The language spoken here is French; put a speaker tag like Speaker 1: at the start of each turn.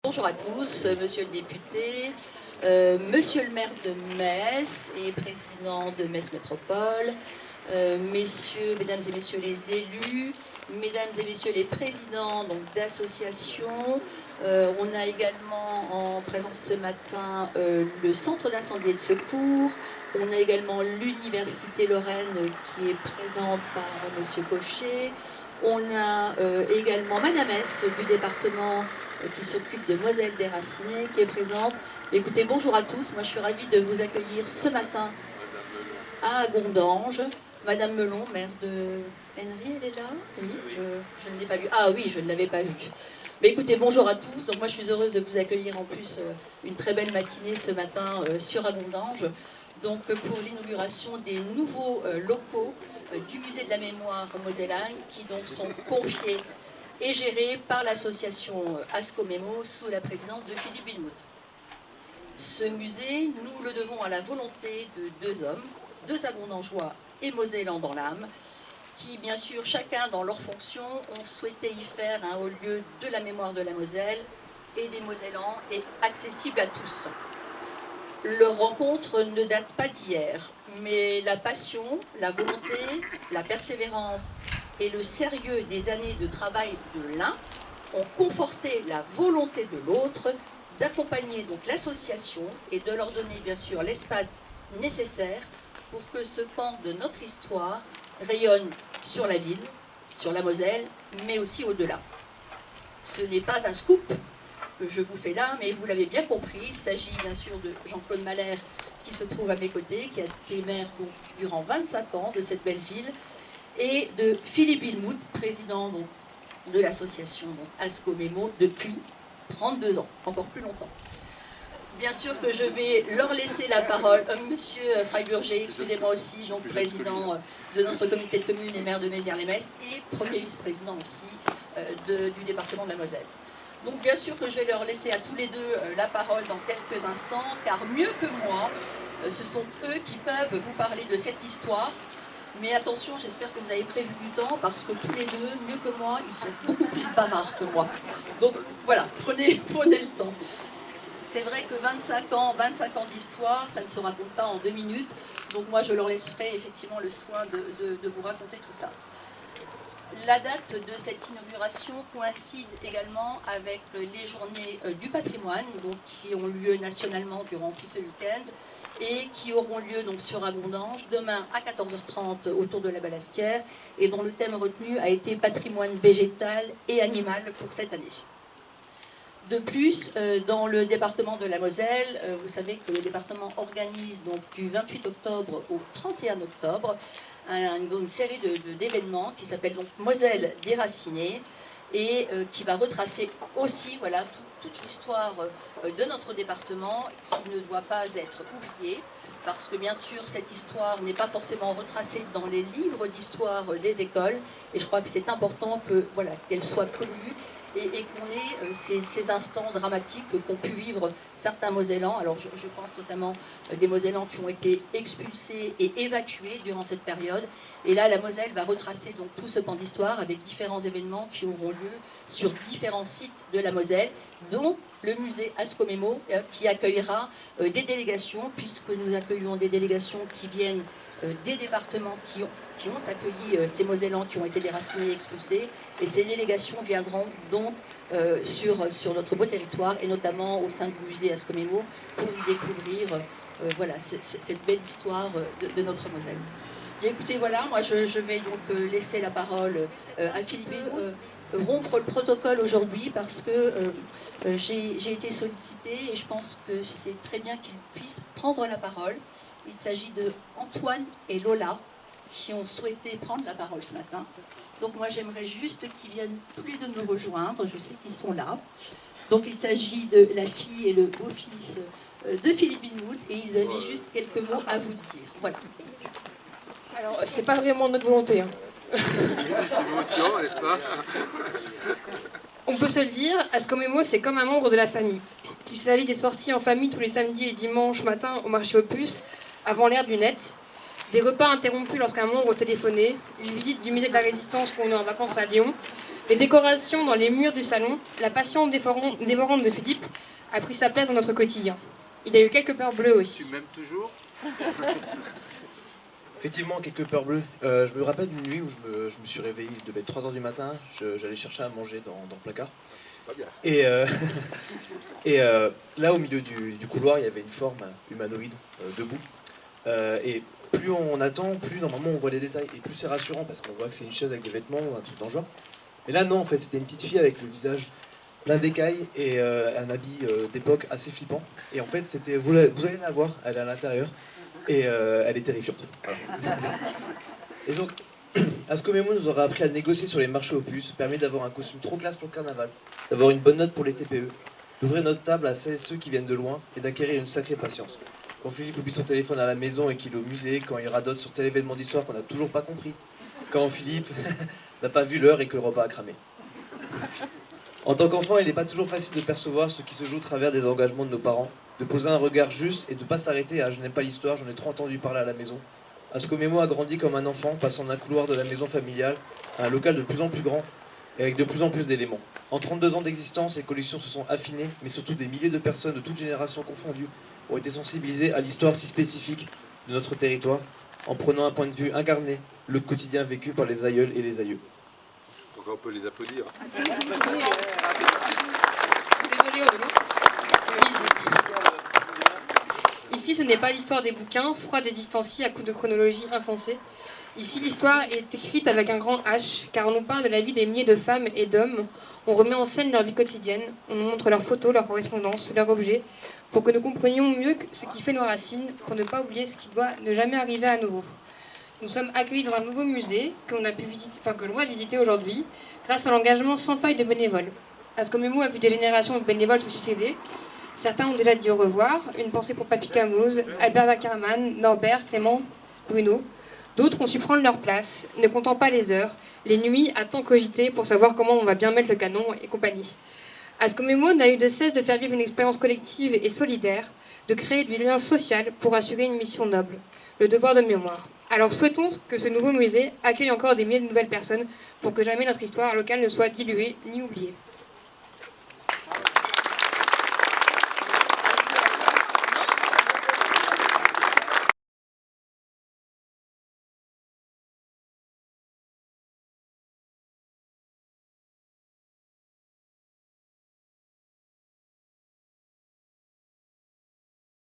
Speaker 1: Bonjour à tous, monsieur le député, monsieur le maire de Metz et président de Metz Métropole, mesdames et messieurs les élus, mesdames et messieurs les présidents d'associations. On a également en présence ce matin le centre d'incendie et de secours. On a également l'Université Lorraine qui est présente par monsieur Cochet. On a également Madame S du département qui s'occupe de Moselle Déracinée, qui est présente. Écoutez, bonjour à tous. Moi, je suis ravie de vous accueillir ce matin à Gondange. Madame Melon, maire de Henry, elle est là? Oui, je ne l'ai pas vue. Ah oui, je ne l'avais pas vue. Mais écoutez, bonjour à tous. Donc moi, je suis heureuse de vous accueillir en plus une très belle matinée ce matin sur Agondange. Donc pour l'inauguration des nouveaux locaux du musée de la mémoire mosellane qui donc sont confiés et gérés par l'association ASCOMEMO sous la présidence de Philippe Wilmout. Ce musée, nous le devons à la volonté de deux hommes, deux Agondangeois et mosellans dans l'âme, qui bien sûr chacun dans leur fonction ont souhaité y faire un haut lieu de la mémoire de la Moselle et des Mosellans et accessible à tous. Leur rencontre ne date pas d'hier, mais la passion, la volonté, la persévérance et le sérieux des années de travail de l'un ont conforté la volonté de l'autre d'accompagner donc l'association et de leur donner bien sûr l'espace nécessaire pour que ce pan de notre histoire rayonne sur la ville, sur la Moselle, mais aussi au-delà. Ce n'est pas un scoop que je vous fais là, mais vous l'avez bien compris, il s'agit bien sûr de Jean-Claude Mahler qui se trouve à mes côtés, qui a été maire durant 25 ans de cette belle ville, et de Philippe Wilmout, président de l'association ASCOMEMO depuis 32 ans, encore plus longtemps. Bien sûr que je vais leur laisser la parole. Monsieur Freiburger, excusez-moi aussi, donc président de notre comité de communes et maire de Mézières-les-Metz et premier vice-président aussi du département de la Moselle. Donc bien sûr que je vais leur laisser à tous les deux la parole dans quelques instants, car mieux que moi, ce sont eux qui peuvent vous parler de cette histoire. Mais attention, j'espère que vous avez prévu du temps, parce que tous les deux, mieux que moi, ils sont beaucoup plus bavards que moi. Donc voilà, prenez le temps. C'est vrai que 25 ans d'histoire, ça ne se raconte pas en 2 minutes. Donc moi, je leur laisserai effectivement le soin de vous raconter tout ça. La date de cette inauguration coïncide également avec les journées du patrimoine, donc, qui ont lieu nationalement durant tout ce week-end et qui auront lieu donc, sur Agondange demain à 14h30 autour de la Ballastière, et dont le thème retenu a été patrimoine végétal et animal pour cette année. De plus, dans le département de la Moselle, vous savez que le département organise donc, du 28 octobre au 31 octobre une série d'événements qui s'appelle donc Moselle Déracinée et qui va retracer aussi voilà, toute l'histoire de notre département qui ne doit pas être oubliée, parce que bien sûr cette histoire n'est pas forcément retracée dans les livres d'histoire des écoles, et je crois que c'est important que, voilà, qu'elle soit connue et qu'on ait ces instants dramatiques qu'ont pu vivre certains Mosellans. Alors je pense notamment des Mosellans qui ont été expulsés et évacués durant cette période. Et là, la Moselle va retracer donc tout ce pan d'histoire avec différents événements qui auront lieu sur différents sites de la Moselle, dont le musée ASCOMEMO qui accueillera des délégations, puisque nous accueillons des délégations qui viennent des départements qui ont accueilli ces Mosellans qui ont été déracinés et expulsés. Et ces délégations viendront donc sur notre beau territoire, et notamment au sein du musée ASCOMEMO, pour y découvrir voilà, cette belle histoire de notre Moselle. Et écoutez, voilà, moi je vais donc laisser la parole à Philippe, rompre le protocole aujourd'hui, parce que j'ai été sollicitée et je pense que c'est très bien qu'il puisse prendre la parole. Il s'agit de Antoine et Lola qui ont souhaité prendre la parole ce matin. Donc moi j'aimerais juste qu'ils viennent tous les deux nous rejoindre, je sais qu'ils sont là. Donc il s'agit de la fille et le beau-fils de Philippe Wilmout, et ils avaient juste quelques mots à vous dire. Voilà.
Speaker 2: Alors c'est pas vraiment notre volonté. Hein.
Speaker 3: Émotion, n'est-ce pas?
Speaker 2: On peut se le dire, ASCOMEMO c'est comme un membre de la famille. Il s'agit des sorties en famille tous les samedis et dimanches matin au marché aux puces, avant l'ère du net, des repas interrompus lorsqu'un membre téléphonait, une visite du musée de la Résistance quand on est en vacances à Lyon, Les décorations dans les murs du salon, la passion dévorante de Philippe a pris sa place dans notre quotidien. Il y a eu quelques peurs bleues aussi.
Speaker 3: Tu m'aimes toujours?
Speaker 4: Effectivement, quelques peurs bleues. Je me rappelle d'une nuit où je me suis réveillé, il devait être 3h du matin, j'allais chercher à manger dans le placard.
Speaker 3: Pas bien ça.
Speaker 4: Et là, au milieu du couloir, il y avait une forme humanoïde debout. Et plus on attend, plus normalement on voit les détails. Et plus c'est rassurant parce qu'on voit que c'est une chaise avec des vêtements ou un truc dans le genre. Mais là, non, en fait, c'était une petite fille avec le visage plein d'écailles et un habit d'époque assez flippant. Et en fait, c'était, vous allez la voir, elle est à l'intérieur. Et elle est terrifiante. Voilà. Et donc, Ascomémo nous aura appris à négocier sur les marchés aux puces, permet d'avoir un costume trop classe pour le carnaval, d'avoir une bonne note pour les TPE, d'ouvrir notre table à celles et ceux qui viennent de loin et d'acquérir une sacrée patience. Quand Philippe oublie son téléphone à la maison et qu'il est au musée, quand il radote sur tel événement d'histoire qu'on n'a toujours pas compris, quand Philippe n'a pas vu l'heure et que le repas a cramé. En tant qu'enfant, il n'est pas toujours facile de percevoir ce qui se joue au travers des engagements de nos parents, de poser un regard juste et de ne pas s'arrêter à « je n'aime pas l'histoire, j'en ai trop entendu parler à la maison ». Ascomémo a grandi comme un enfant, passant d'un couloir de la maison familiale à un local de plus en plus grand et avec de plus en plus d'éléments. En 32 ans d'existence, les collections se sont affinées, mais surtout des milliers de personnes de toutes générations confondues ont été sensibilisées à l'histoire si spécifique de notre territoire, en prenant un point de vue incarné, le quotidien vécu par les aïeuls et les aïeux.
Speaker 3: Encore on peut les applaudir.
Speaker 2: Désolée, Ici, ce n'est pas l'histoire des bouquins, froide et distanciée à coups de chronologie insensée. Ici, l'histoire est écrite avec un grand H, car on nous parle de la vie des milliers de femmes et d'hommes. On remet en scène leur vie quotidienne, on nous montre leurs photos, leurs correspondances, leurs objets, pour que nous comprenions mieux ce qui fait nos racines, pour ne pas oublier ce qui doit ne jamais arriver à nouveau. Nous sommes accueillis dans un nouveau musée que l'on va visiter aujourd'hui, grâce à l'engagement sans faille de bénévoles. Ascomémo a vu des générations de bénévoles se succéder. Certains ont déjà dit au revoir. Une pensée pour Papy Camus, Albert Wackerman, Norbert, Clément, Bruno. D'autres ont su prendre leur place, ne comptant pas les heures, les nuits à tant cogiter pour savoir comment on va bien mettre le canon et compagnie. Ascomémo n'a eu de cesse de faire vivre une expérience collective et solidaire, de créer du lien social pour assurer une mission noble, le devoir de mémoire. Alors souhaitons que ce nouveau musée accueille encore des milliers de nouvelles personnes pour que jamais notre histoire locale ne soit diluée ni oubliée.